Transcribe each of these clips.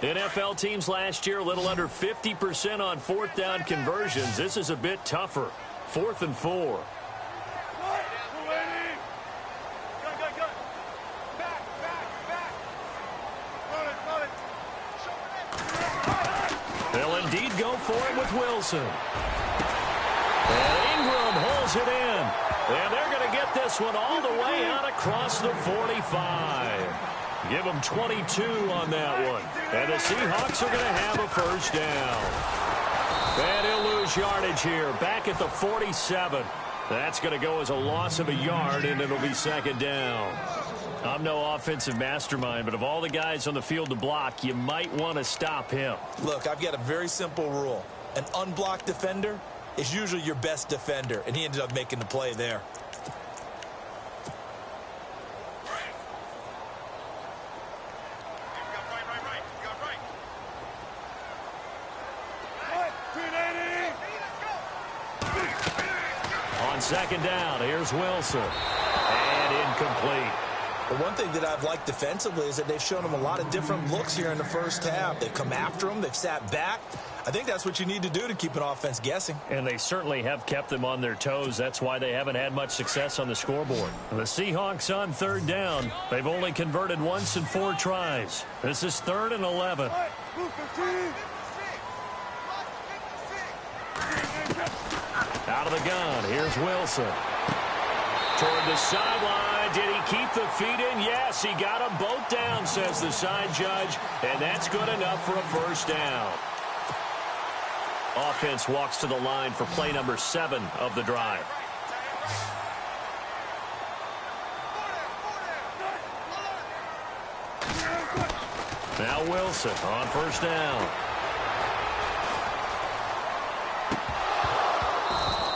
NFL teams last year a little under 50% on fourth down conversions. This is a bit tougher. 4th and 4. They'll indeed go for it with Wilson. And Ingram holds it in. And they're going to get this one all the way out across the 45. Give them 22 on that one. And the Seahawks are going to have a first down. And he'll lose yardage here. Back at the 47. That's going to go as a loss of a yard, and it'll be 2nd down. I'm no offensive mastermind, but of all the guys on the field to block, you might want to stop him. Look, I've got a very simple rule. An unblocked defender is usually your best defender, and he ended up making the play there. On 2nd down, here's Wilson. And incomplete. The one thing that I've liked defensively is that they've shown him a lot of different looks here in the first half. They've come after him. They've sat back. I think that's what you need to do to keep an offense guessing. And they certainly have kept them on their toes. That's why they haven't had much success on the scoreboard. The Seahawks on 3rd down. They've only converted once in 4 tries. This is 3rd and 11. Out of the gun, here's Wilson. Toward the sideline. Did he keep the feet in? Yes, he got them both down, says the side judge. And that's good enough for a first down. Offense walks to the line for play number 7 of the drive. Now Wilson on 1st down.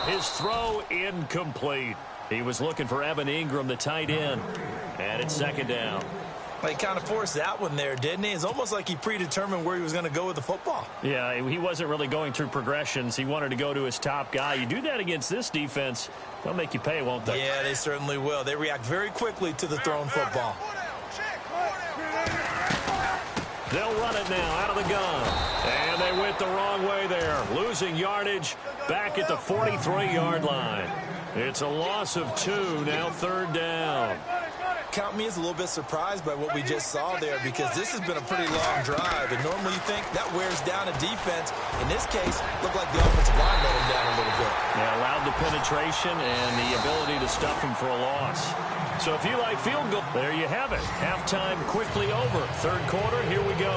His throw incomplete. He was looking for Evan Ingram, the tight end. And it's 2nd down. Well, he kind of forced that one there, didn't he? It's almost like he predetermined where he was going to go with the football. Yeah, he wasn't really going through progressions. He wanted to go to his top guy. You do that against this defense, they'll make you pay, won't they? Yeah, they certainly will. They react very quickly to the thrown football. They'll run it now out of the gun. And they went the wrong way there. Losing yardage back at the 43-yard line. It's a loss of 2, now 3rd down. Count me as a little bit surprised by what we just saw there, because this has been a pretty long drive, and normally you think that wears down a defense. In this case, looked like the offensive line let him down a little bit. Yeah, allowed the penetration and the ability to stuff him for a loss. So if you like field goal, there you have it. Halftime quickly over. 3rd quarter, here we go.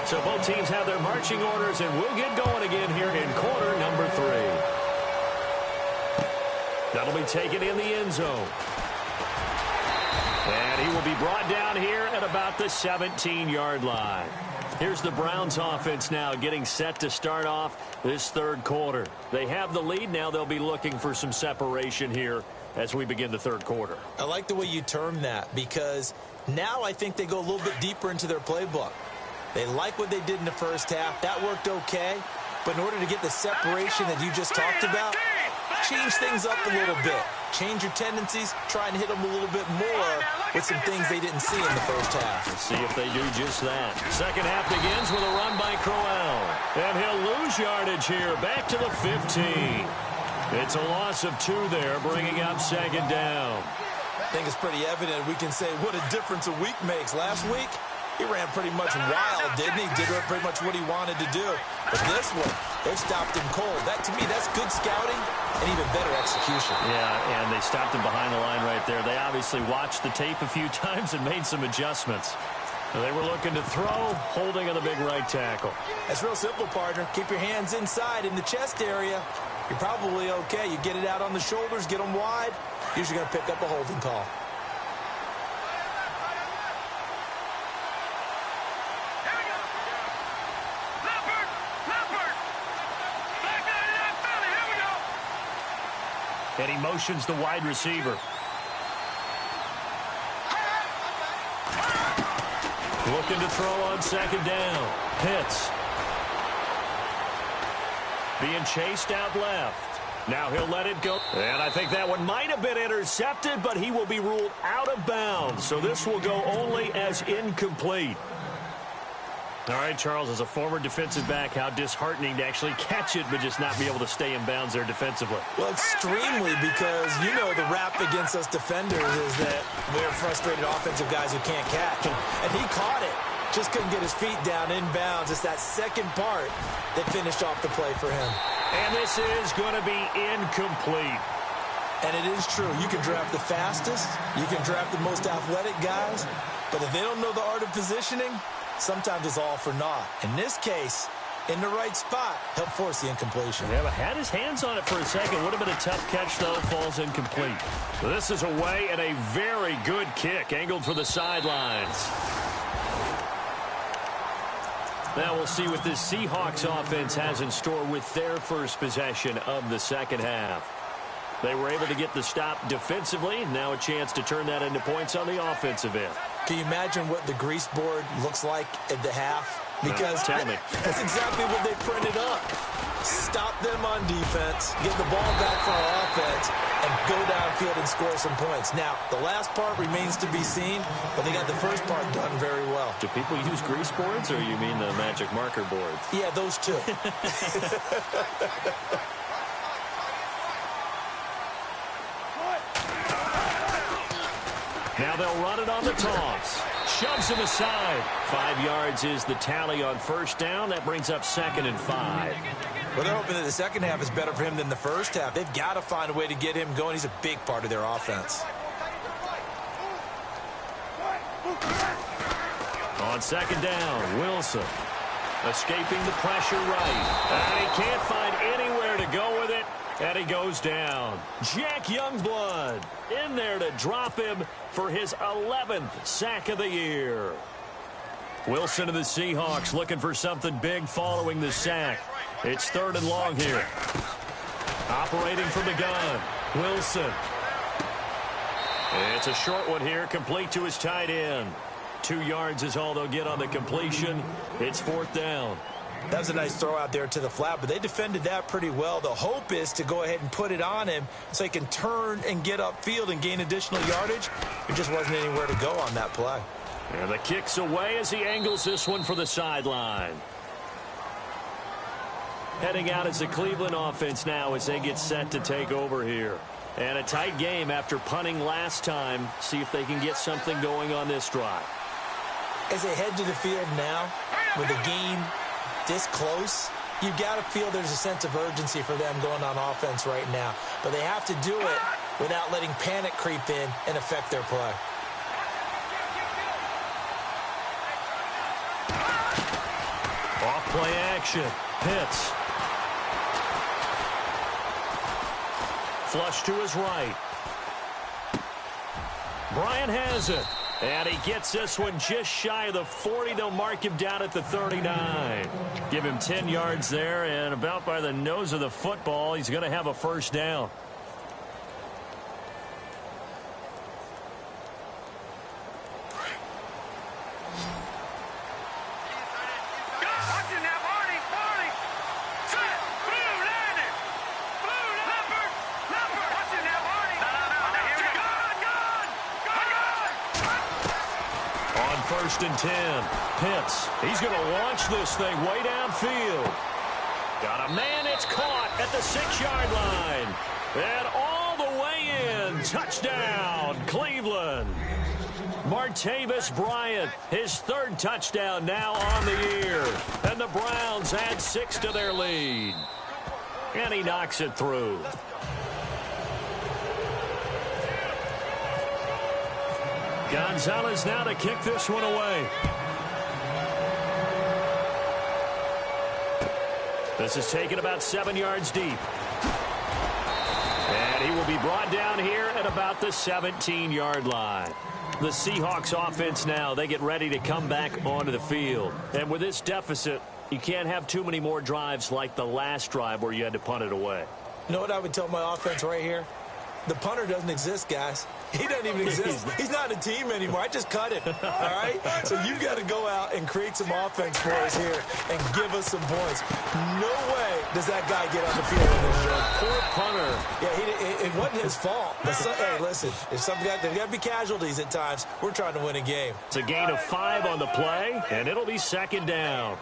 So both teams have their marching orders, and we'll get going again here in quarter number 3. That'll be taken in the end zone. And he will be brought down here at about the 17-yard line. Here's the Browns offense now getting set to start off this 3rd quarter. They have the lead. Now they'll be looking for some separation here as we begin the 3rd quarter. I like the way you term that, because now I think they go a little bit deeper into their playbook. They like what they did in the first half. That worked okay. But in order to get the separation that you just talked about, change things up a little bit. Change your tendencies. Try and hit them a little bit more with some things they didn't see in the first half. Let's see if they do just that. Second half begins with a run by Crowell. And he'll lose yardage here. Back to the 15. It's a loss of 2 there, bringing up 2nd down. I think it's pretty evident. We can say what a difference a week makes. Last week, he ran pretty much wild, didn't he? Did pretty much what he wanted to do. But this one, they stopped him cold. That, to me, that's good scouting and even better execution. Yeah, and they stopped him behind the line right there. They obviously watched the tape a few times and made some adjustments. They were looking to throw, holding on the big right tackle. That's real simple, partner. Keep your hands inside in the chest area. You're probably okay. You get it out on the shoulders, get them wide. Usually going to pick up a holding call. And he motions the wide receiver. Looking to throw on 2nd down. Pitts. Being chased out left. Now he'll let it go. And I think that one might have been intercepted, but he will be ruled out of bounds. So this will go only as incomplete. All right, Charles, as a former defensive back, how disheartening to actually catch it but just not be able to stay in bounds there defensively. Well, extremely, because you know the rap against us defenders is that we're frustrated offensive guys who can't catch. And he caught it. Just couldn't get his feet down in bounds. It's that second part that finished off the play for him. And this is going to be incomplete. And it is true. You can draft the fastest. You can draft the most athletic guys. But if they don't know the art of positioning, sometimes it's all for naught. In this case, in the right spot, he'll force the incompletion. Yeah, but had his hands on it for a second. Would have been a tough catch, though. Falls incomplete. So this is away and a very good kick, angled for the sidelines. Now we'll see what this Seahawks offense has in store with their first possession of the second half. They were able to get the stop defensively. Now a chance to turn that into points on the offensive end. Can you imagine what the grease board looks like at the half? Because tell me. That's exactly what they printed up. Stop them on defense, get the ball back for our offense, and go downfield and score some points. Now, the last part remains to be seen, but they got the first part done very well. Do people use grease boards, or you mean the magic marker boards? Yeah, those two. Now they'll run it on the toss. Shoves him aside. 5 yards is the tally on first down. That brings up 2nd and 5. Well, they're hoping that the second half is better for him than the first half. They've got to find a way to get him going. He's a big part of their offense. On 2nd down, Wilson escaping the pressure right. And he can't find anywhere to go with it. And he goes down. Jack Youngblood in there to drop him for his 11th sack of the year. Wilson of the Seahawks looking for something big following the sack. It's 3rd and long here. Operating from the gun, Wilson. It's a short one here, complete to his tight end. 2 yards is all they'll get on the completion. It's 4th down. That was a nice throw out there to the flat, but they defended that pretty well. The hope is to go ahead and put it on him so he can turn and get upfield and gain additional yardage. There just wasn't anywhere to go on that play. And the kick's away as he angles this one for the sideline. Heading out as the Cleveland offense now as they get set to take over here. And a tight game after punting last time. See if they can get something going on this drive. As they head to the field now with the game this close, you've got to feel there's a sense of urgency for them going on offense right now. But they have to do it without letting panic creep in and affect their play. Off play action. Pitts. Flush to his right. Bryant has it. And he gets this one just shy of the 40. They'll mark him down at the 39. Give him 10 yards there, and about by the nose of the football, he's going to have a first down. First and 10. Pitts. He's going to launch this thing way downfield. Got a man. It's caught at the 6-yard line. And all the way in. Touchdown, Cleveland. Martavis Bryant, his 3rd touchdown now on the year. And the Browns add 6 to their lead. And he knocks it through. Gonzalez now to kick this one away. This is taken about 7 yards deep. And he will be brought down here at about the 17-yard line. The Seahawks offense now, they get ready to come back onto the field. And with this deficit, you can't have too many more drives like the last drive where you had to punt it away. You know what I would tell my offense right here? The punter doesn't exist, guys. He doesn't even exist. He's not in a team anymore. I just cut him, all right? So you've got to go out and create some offense for us here and give us some points. No way does that guy get on the field in this game. Poor punter. Yeah, it wasn't his fault. Hey, listen, there's got to be casualties at times. We're trying to win a game. It's a gain of 5 on the play, and it'll be second down.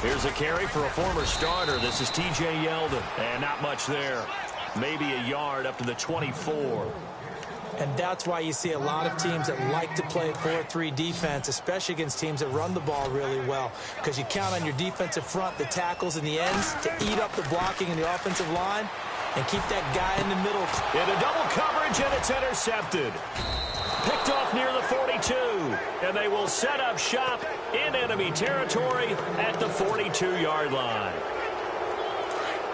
Here's a carry for a former starter. This is T.J. Yeldon, and not much there. Maybe a yard up to the 24. And that's why you see a lot of teams that like to play 4-3 defense, especially against teams that run the ball really well, because you count on your defensive front, the tackles and the ends, to eat up the blocking in the offensive line and keep that guy in the middle. Into double coverage, and it's intercepted. Picked off near the 42, and they will set up shop in enemy territory at the 42-yard line.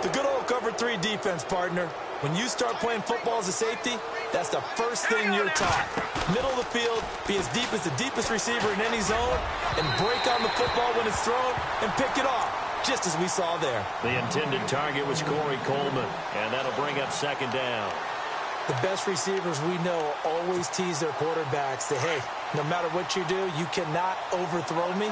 The good old cover 3 defense, partner. When you start playing football as a safety, that's the first thing you're taught. Middle of the field, be as deep as the deepest receiver in any zone, and break on the football when it's thrown and pick it off, just as we saw there. The intended target was Corey Coleman, and that'll bring up second down. The best receivers we know always tease their quarterbacks that, hey, no matter what you do, you cannot overthrow me.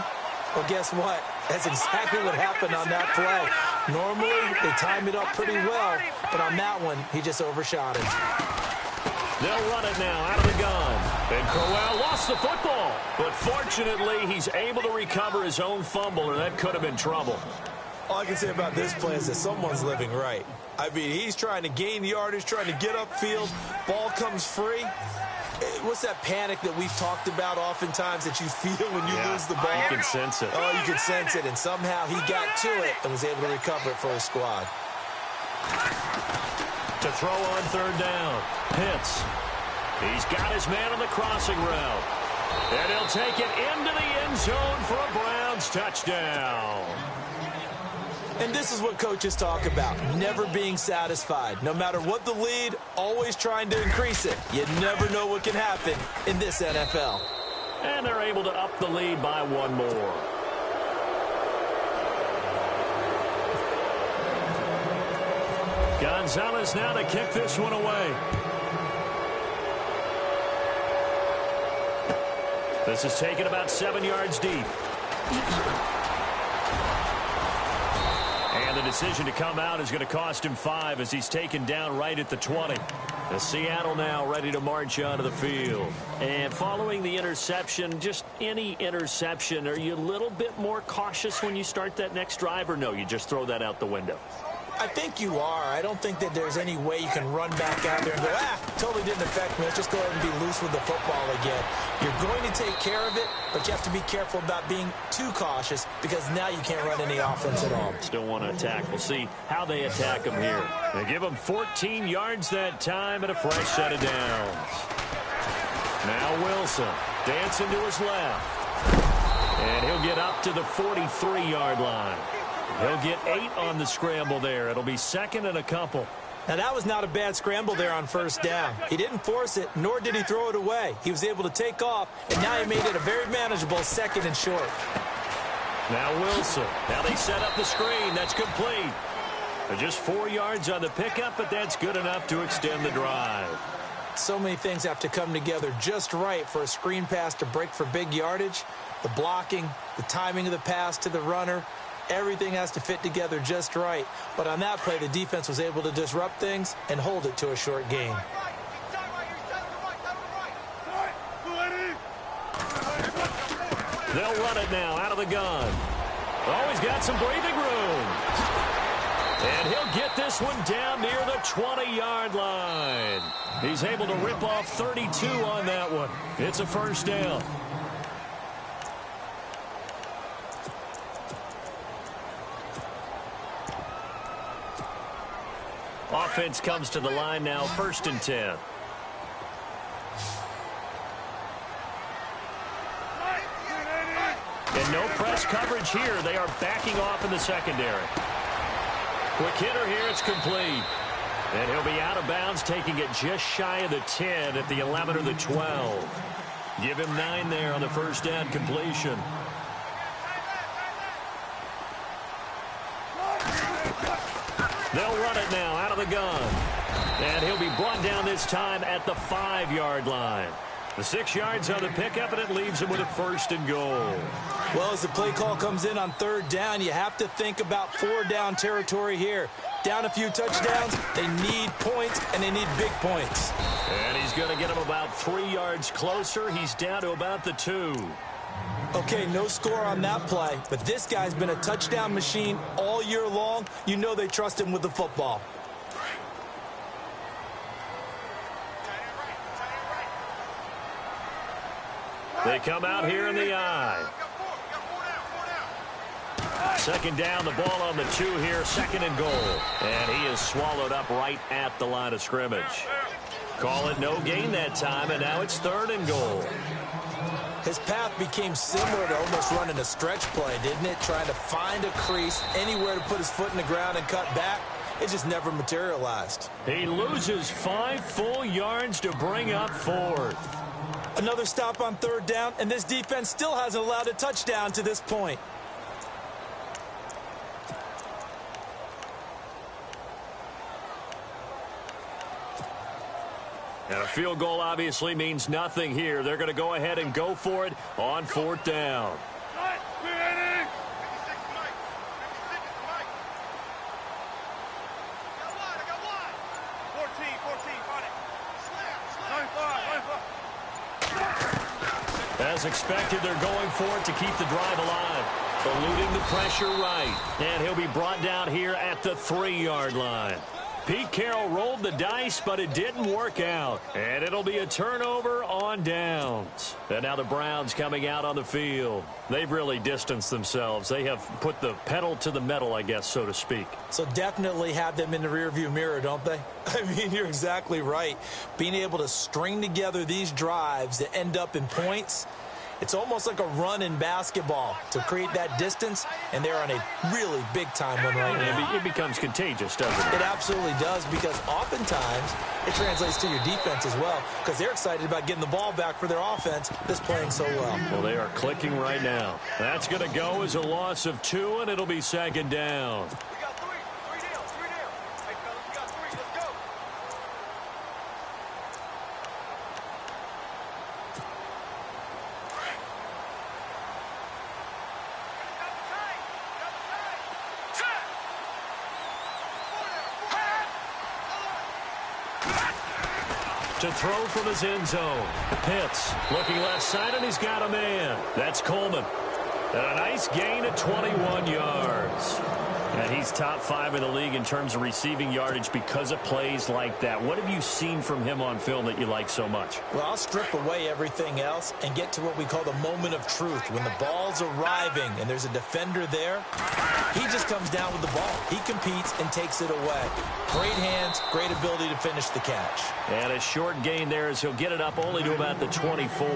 Well, guess what? That's exactly what happened on that play. Normally, they time it up pretty well, but on that one, he just overshot it. They'll run it now out of the gun. And Crowell lost the football, but fortunately, he's able to recover his own fumble, or that could have been trouble. All I can say about this play is that someone's living right. I mean, he's trying to gain yardage, trying to get upfield. Ball comes free. What's that panic that we've talked about oftentimes that you feel when you lose the ball? You can sense it. Oh, you can sense it, and somehow he got to it and was able to recover it for his squad. To throw on third down, Pitts. He's got his man on the crossing route. And he'll take it into the end zone for a Browns touchdown. And this is what coaches talk about, never being satisfied. No matter what the lead, always trying to increase it. You never know what can happen in this NFL. And they're able to up the lead by 1 more. Gonzalez now to kick this one away. This is taken about 7 yards deep. And the decision to come out is going to cost him 5 as he's taken down right at the 20. The Seattle now ready to march onto the field. And following the interception, just any interception, are you a little bit more cautious when you start that next drive, or no, you just throw that out the window? I think you are. I don't think that there's any way you can run back out there and go, totally didn't affect me. Let's just go ahead and be loose with the football again. You're going to take care of it, but you have to be careful about being too cautious because now you can't run any offense at all. Still want to attack. We'll see how they attack him here. They give him 14 yards that time and a fresh set of downs. Now Wilson dancing to his left. And he'll get up to the 43-yard line. He'll get 8 on the scramble there. It'll be second and a couple. Now, that was not a bad scramble there on first down. He didn't force it, nor did he throw it away. He was able to take off, and now he made it a very manageable second and short. Now Wilson. Now they set up the screen. That's complete. Just 4 yards on the pickup, but that's good enough to extend the drive. So many things have to come together just right for a screen pass to break for big yardage. The blocking, the timing of the pass to the runner, everything has to fit together just right. But on that play, the defense was able to disrupt things and hold it to a short gain. They'll run it now out of the gun. Oh, he's got some breathing room. And he'll get this one down near the 20-yard line. He's able to rip off 32 on that one. It's a first down. Offense comes to the line now, 1st and 10. And no press coverage here. They are backing off in the secondary. Quick hitter here, it's complete. And he'll be out of bounds, taking it just shy of the 10 at the 11 or the 12. Give him 9 there on the first down completion. They'll run it now out of the gun. And he'll be brought down this time at the 5-yard line. The 6 yards on the pickup, and it leaves him with a 1st and goal. Well, as the play call comes in on 3rd down, you have to think about 4-down territory here. Down a few touchdowns, they need points, and they need big points. And he's going to get him about 3 yards closer. He's down to about the 2. Okay, no score on that play, but this guy's been a touchdown machine all year long. You know they trust him with the football. They come out here in the eye. 2nd down, the ball on the 2 here, 2nd and goal. And he is swallowed up right at the line of scrimmage. Call it no gain that time, and now it's 3rd and goal. His path became similar to almost running a stretch play, didn't it? Trying to find a crease, anywhere to put his foot in the ground and cut back. It just never materialized. He loses 5 full yards to bring up 4th. Another stop on 3rd down, and this defense still hasn't allowed a touchdown to this point. And a field goal obviously means nothing here. They're going to go ahead and go for it on 4th down. As expected, they're going for it to keep the drive alive. Eluding the pressure right. And he'll be brought down here at the 3-yard line. Pete Carroll rolled the dice, but it didn't work out. And it'll be a turnover on downs. And now the Browns coming out on the field. They've really distanced themselves. They have put the pedal to the metal, I guess, so to speak. So definitely have them in the rearview mirror, don't they? I mean, you're exactly right. Being able to string together these drives that end up in points, it's almost like a run in basketball to create that distance, and they're on a really big-time one right now. It becomes contagious, doesn't it? It absolutely does, because oftentimes it translates to your defense as well, because they're excited about getting the ball back for their offense that's playing so well. Well, they are clicking right now. That's going to go as a loss of 2, and it'll be 2nd down. To throw from his end zone. Pitts looking left side, and he's got a man. That's Coleman. And a nice gain of 21 yards. And he's top 5 in the league in terms of receiving yardage because of plays like that. What have you seen from him on film that you like so much? Well, I'll strip away everything else and get to what we call the moment of truth. When the ball's arriving and there's a defender there, he just comes down with the ball. He competes and takes it away. Great hands, great ability to finish the catch. And a short gain there as he'll get it up only to about the 24.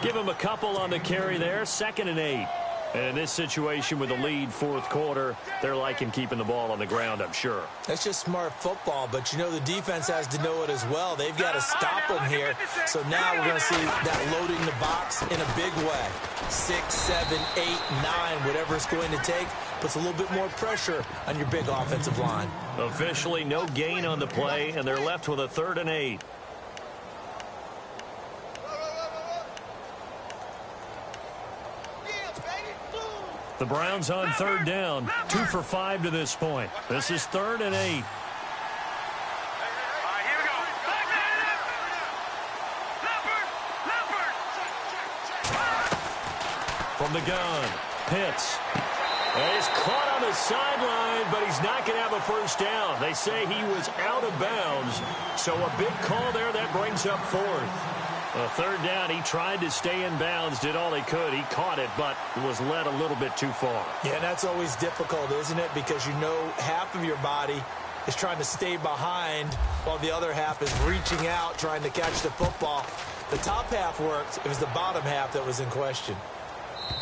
Give him a couple on the carry there, 2nd and 8. And in this situation with the lead 4th quarter, they're liking keeping the ball on the ground, I'm sure. That's just smart football, but you know the defense has to know it as well. They've got to stop them here. So now we're going to see that loading the box in a big way. 6, 7, 8, 9, whatever it's going to take, puts a little bit more pressure on your big offensive line. Officially no gain on the play, and they're left with a 3rd and 8. The Browns on 3rd down, 2 for 5 to this point. This is 3rd and 8. From the gun, Pitts. And he's caught on the sideline, but he's not going to have a 1st down. They say he was out of bounds, so a big call there that brings up 4th. 3rd down, he tried to stay in bounds, did all he could. He caught it, but was led a little bit too far. Yeah, and that's always difficult, isn't it? Because you know half of your body is trying to stay behind while the other half is reaching out, trying to catch the football. The top half worked. It was the bottom half that was in question.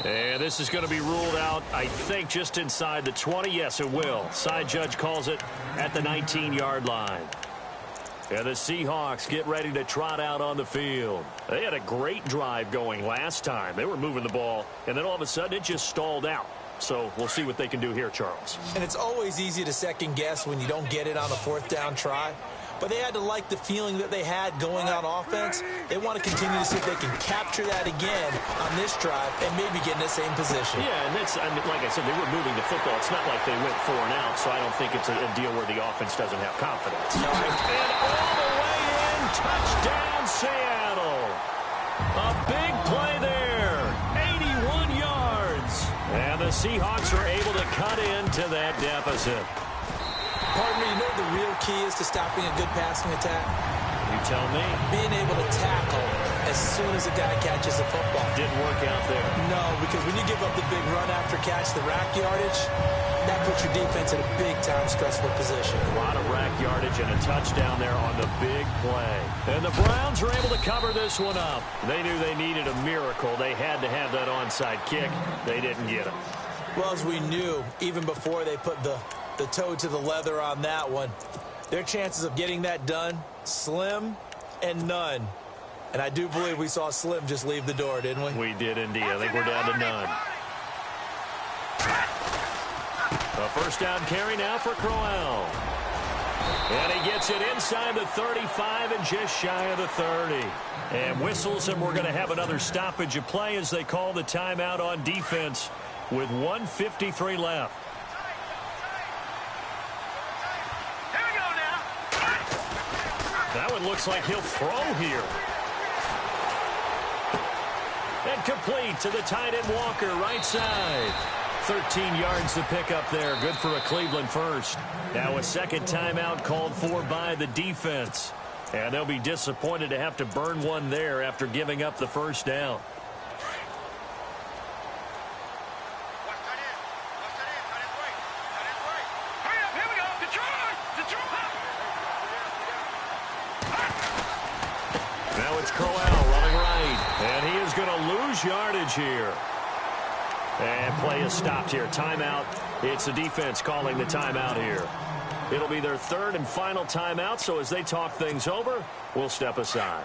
And this is going to be ruled out, I think, just inside the 20. Yes, it will. Side judge calls it at the 19-yard line. And the Seahawks get ready to trot out on the field. They had a great drive going last time. They were moving the ball, and then all of a sudden it just stalled out. So we'll see what they can do here, Charles. And it's always easy to second guess when you don't get it on a fourth down try. But they had to like the feeling that they had going on offense. They want to continue to see if they can capture that again on this drive and maybe get in the same position. Yeah, and that's, I mean, like I said, they were moving the football. It's not like they went 4 and out, so I don't think it's a deal where the offense doesn't have confidence. No. And all the way in, touchdown Seattle. A big play there, 81 yards. And the Seahawks are able to cut into that deficit. Pardon me, you know what the real key is to stopping a good passing attack? You tell me. Being able to tackle as soon as a guy catches the football. Didn't work out there. No, because when you give up the big run after catch, the rack yardage, that puts your defense in a big-time stressful position. A lot of rack yardage and a touchdown there on the big play. And the Browns are able to cover this one up. They knew they needed a miracle. They had to have that onside kick. They didn't get it. Well, as we knew, even before they put the toe to the leather on that one, their chances of getting that done, slim and none. And I do believe we saw Slim just leave the door, didn't we? We did indeed. I think we're down to none. A first down carry now for Crowell. And he gets it inside the 35 and just shy of the 30. And whistles, and we're going to have another stoppage of play as they call the timeout on defense with 1:53 left. That one looks like he'll throw here. And complete to the tight end Walker, right side. 13 yards to pick up there. Good for a Cleveland first. Now a second timeout called for by the defense. And they'll be disappointed to have to burn one there after giving up the first down. Now it's Crowell running right. And he is going to lose yardage here. And play is stopped here. Timeout. It's the defense calling the timeout here. It'll be their third and final timeout, so as they talk things over, we'll step aside.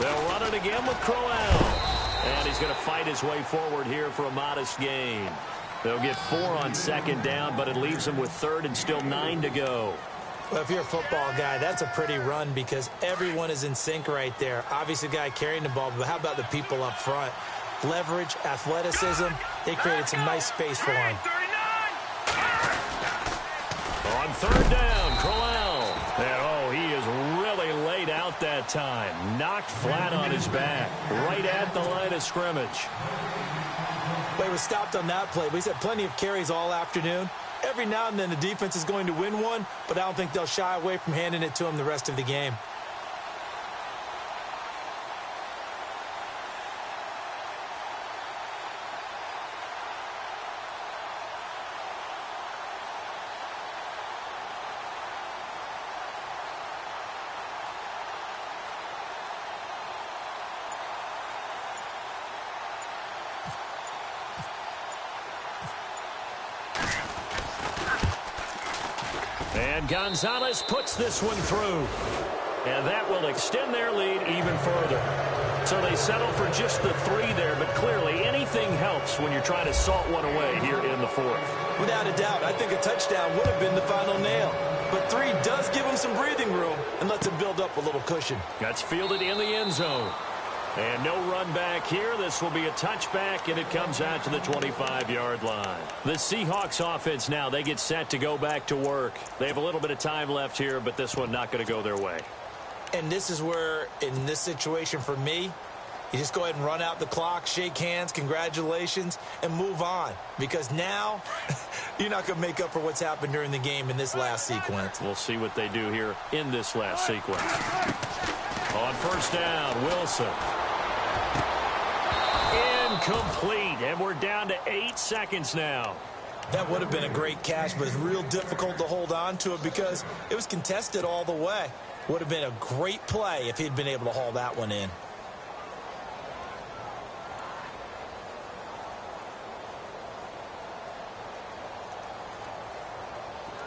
They'll run it again with Crowell. And he's going to fight his way forward here for a modest gain. They'll get 4 on second down, but it leaves them with third and still 9 to go. Well, if you're a football guy, that's a pretty run because everyone is in sync right there. Obviously, the guy carrying the ball, but how about the people up front? Leverage, athleticism, they created some nice space for him. On third down, Crowell. And, oh, he is really laid out that time. Knocked flat on his back, right at the line of scrimmage. Well, he was stopped on that play, but he's had plenty of carries all afternoon. Every now and then the defense is going to win one, but I don't think they'll shy away from handing it to him the rest of the game. And Gonzalez puts this one through. And that will extend their lead even further. So they settle for just the 3 there, but clearly anything helps when you're trying to salt one away here in the fourth. Without a doubt, I think a touchdown would have been the final nail. But 3 does give them some breathing room and lets them build up a little cushion. That's fielded in the end zone. And no run back here. This will be a touchback, and it comes out to the 25-yard line. The Seahawks offense now, they get set to go back to work. They have a little bit of time left here, but this one not going to go their way. And this is where, in this situation for me, you just go ahead and run out the clock, shake hands, congratulations, and move on. Because now, you're not going to make up for what's happened during the game in this last sequence. We'll see what they do here in this last sequence. On first down, Wilson. Incomplete, and we're down to 8 seconds now. That would have been a great catch, but it's real difficult to hold on to it because it was contested all the way. Would have been a great play if he'd been able to haul that one in.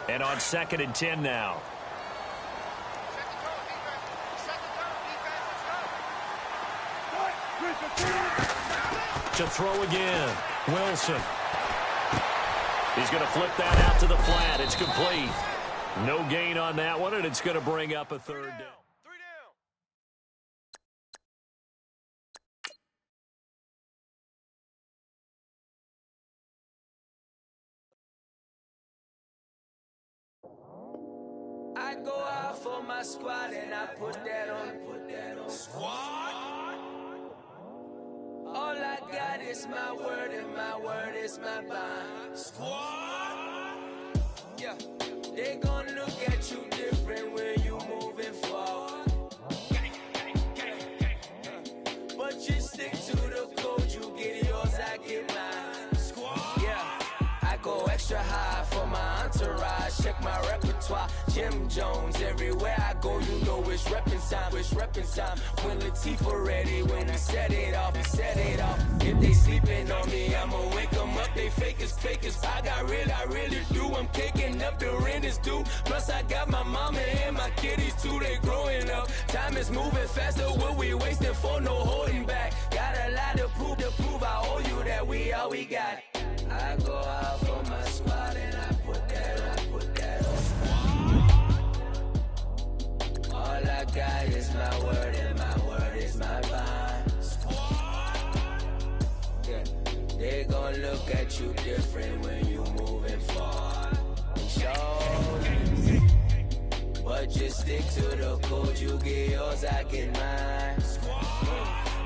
And on 2nd and 10 now. To throw again, Wilson. He's going to flip that out to the flat. It's complete. No gain on that one, and it's going to bring up a third down. I go out for my squad and I put that on. Squad. All I got is my word and my word is my bond. Squad. Yeah, they gon' look at you different when you moving forward. But you stick to the code, you get yours, I get mine. Squad. Yeah, I go extra high for my entourage. Check my repertoire. Jim Jones, everywhere I go, you know it's reppin' time. It's reppin' time. When Latifah ready, when he set it off, he set it off. If they sleeping on me, I'ma wake them up. They fakers. I really do. I'm kicking up the rent is due. Plus I got my mama and my kiddies too. They growing up. Time is moving faster. What we wasting for? No holding back. Got a lot to prove. I owe you that we all we got. I go out for my squad and I put that on. All I got is my word and my word is my bond. Yeah, they gon' look at you different when you moving forward. But just stick to the code, you get yours, I get mine.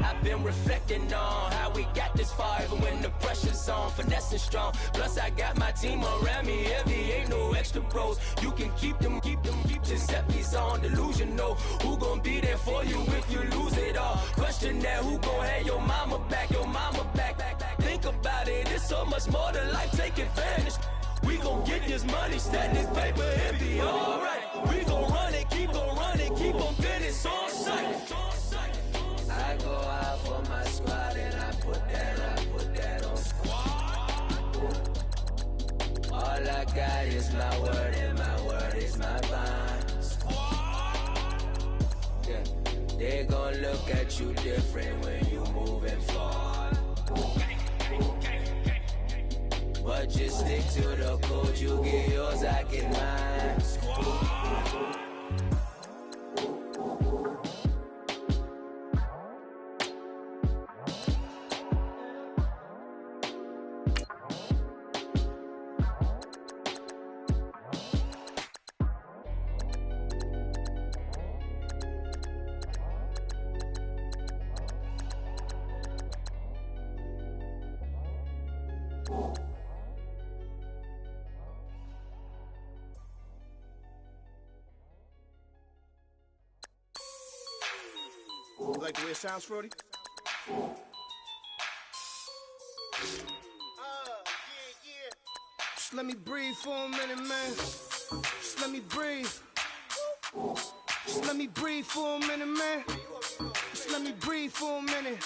I've been reflecting on how we got this far, even when the pressure's on, finessing strong. Plus I got my team around me heavy, ain't no extra pros. You can keep them, Giuseppe's on delusional. Who gon' be there for you if you lose it all? Question that, who gon' have your mama back? Think about it, it's so much more to life, take advantage. We gon' get this money, stack this paper, and be alright. We gon' run it, keep on finish on sight. I go out for my squad and I put that on. All I got is my word and my word is my bond. Yeah, they gon' look at you different when you moving forward. But just stick to the code, you get yours, I get mine. You like the way it sounds, Frody? Yeah. Just let me breathe for a minute, man. Just let me breathe. Just let me breathe for a minute, man. Just let me breathe for a minute.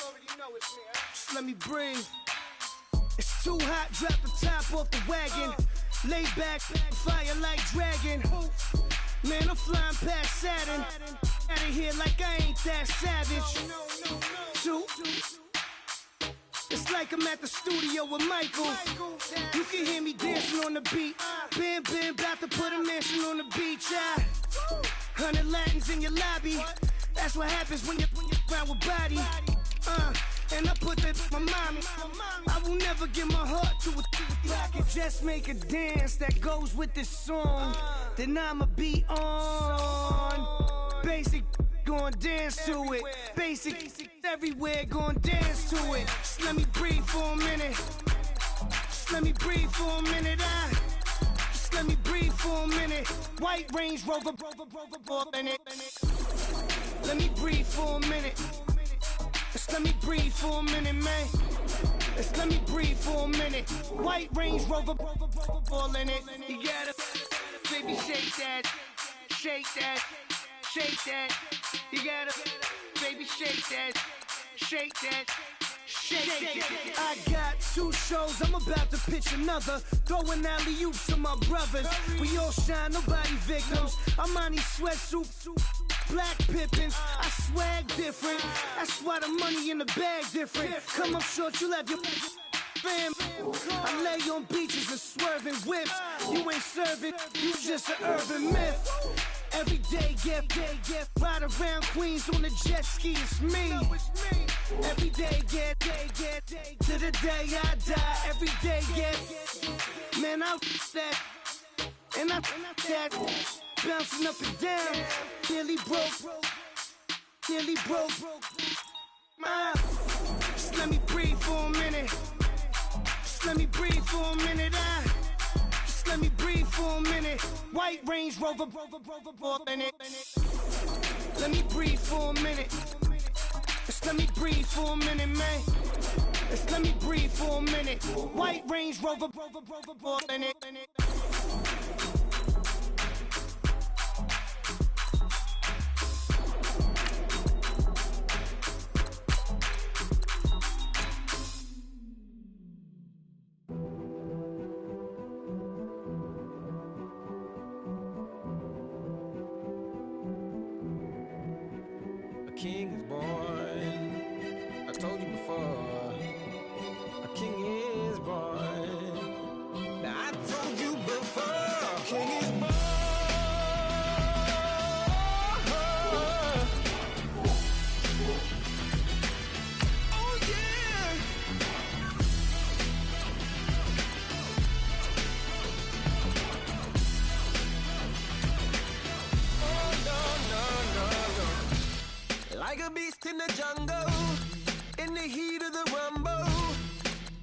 Just let me breathe. It's too hot, drop the top off the wagon. Lay back, fire like dragon. Man, I'm flying past Saturn. Out of here like I ain't that savage. Two. It's like I'm at the studio with Michael. You can hear me dancing on the beat. Bam, about to put a mansion on the beach. 100 Latins in your lobby. That's what happens when you're around with body. And I put that in my mommy. I will never give my heart to a I can just make a dance that goes with this song. Then I'ma be on. Basic, gon' dance to it. Basic, everywhere, gon' dance to it. Just let me breathe for a minute. Just let me breathe for a minute. Just let me breathe for a minute. White Range Rover, in it. Let me breathe for a minute. Just let me breathe for a minute, man. Just let me breathe for a minute. White Range Rover, ball in it. You gotta, baby, shake that, shake that, shake that. You gotta, baby, shake that, shake that. I got 2 shows, I'm about to pitch another. Throwing alley-oops to my brothers. We all shine, nobody victims. I'm on these sweatsuits. black Pippins. I swag different. That's why the money in the bag different. Come up short, you have your fam. I lay on beaches and swerving whips. You ain't serving, you just an urban myth. Every day, get ride around Queens on a jet ski, it's me. Every day, get to the day I die. Every day, get, man, I that, and I that, bouncing up and down, nearly broke. Just let me breathe for a minute. Just let me breathe for a minute. Just let me breathe for a minute. White Range Rover, in it. Let me breathe for a minute. Just let me breathe for a minute, man. Just let me breathe for a minute. White Range Rover, in it. King is born. I told you before. A king is born. Now I told you before. A king is born. Oh yeah. Oh no. Like a beast in the jungle, in the heat of the rumble,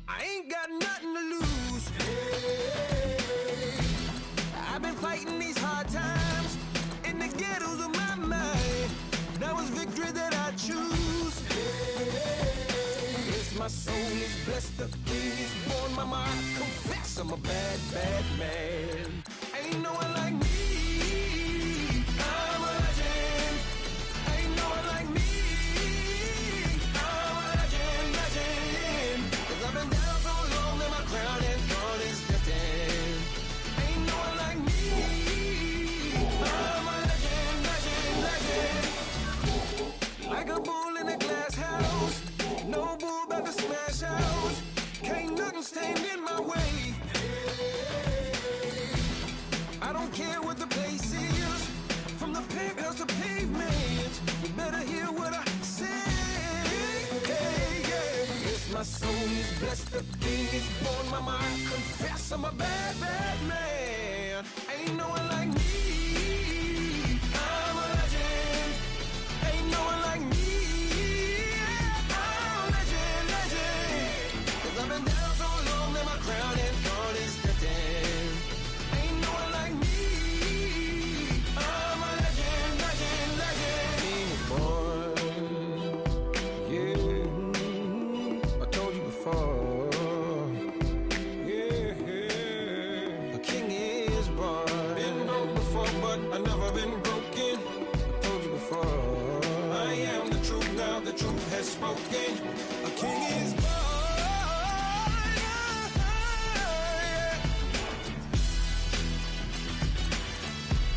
I ain't got nothing to lose. Hey, I've been fighting these hard times in the ghettos of my mind. Now it's victory that I choose. Hey, yes, my soul is blessed, the king is born. Mama, I confess I'm a bad man. Ain't no one like me. I'm a legend. Ain't no one like me. I'm a legend. 'Cause I've been down so long that my crown and throne is destined. Ain't no one like me. I'm a legend. Like a bull in a glass house. No bull about to smash out. Can't nothing stand in my way. I don't care what the place is. From the penthouse to pavement, you better hear what I say. Hey, yeah. Yes, my soul is blessed, the king is born. Mama, I confess I'm a bad man. Ain't no one like me. I'm a legend. Ain't no one like me. I'm a legend. 'Cause I've been down so long that my crown and throne is destined. Ain't no one like me. I'm a legend. King is born. Yeah, I told you before. Yeah, a king is born. Been broke before, but I never been broken. I told you before. I am the truth now. The truth has spoken. A king is born.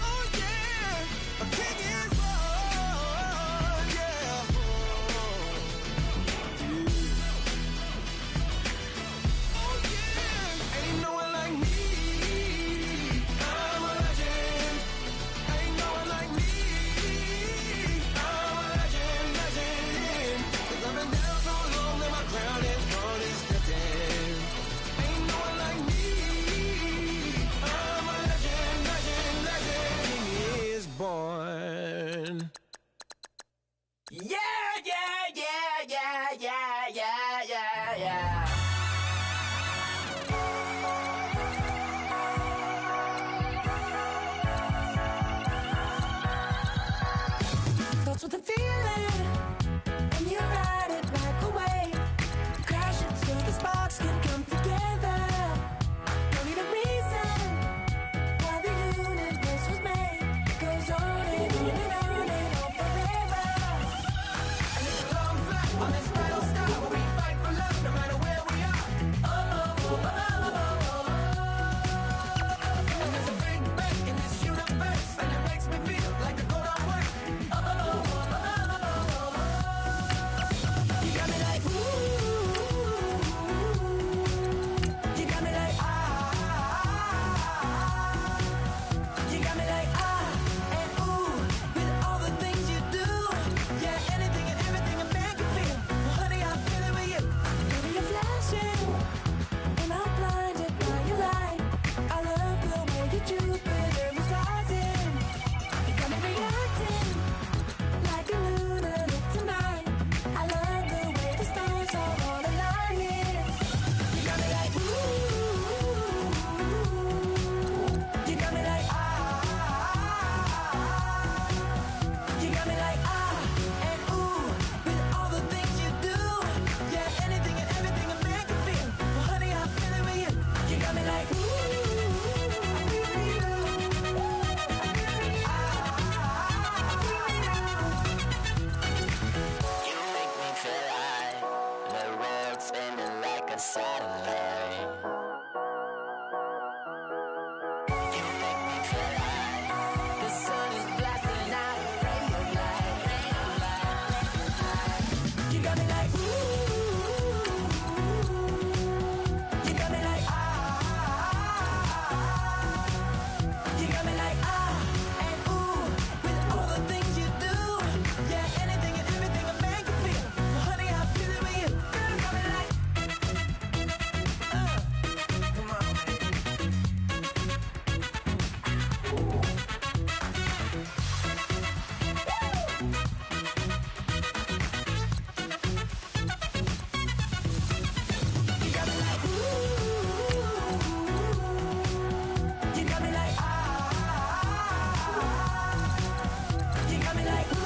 Oh yeah, a king is born. Yeah. Oh yeah, ain't no one like me. I'm a legend. Ain't no one like me. I'm a legend. 'Cause I've been down so long that my crown and throne is destined. Ain't no one like me. I'm a legend. King is born. Yeah. Starts with a feeling, and you ride it like a wave. Crash it so the sparks can come together. Don't need a reason why the universe was made. It goes on and on and on and on got me like,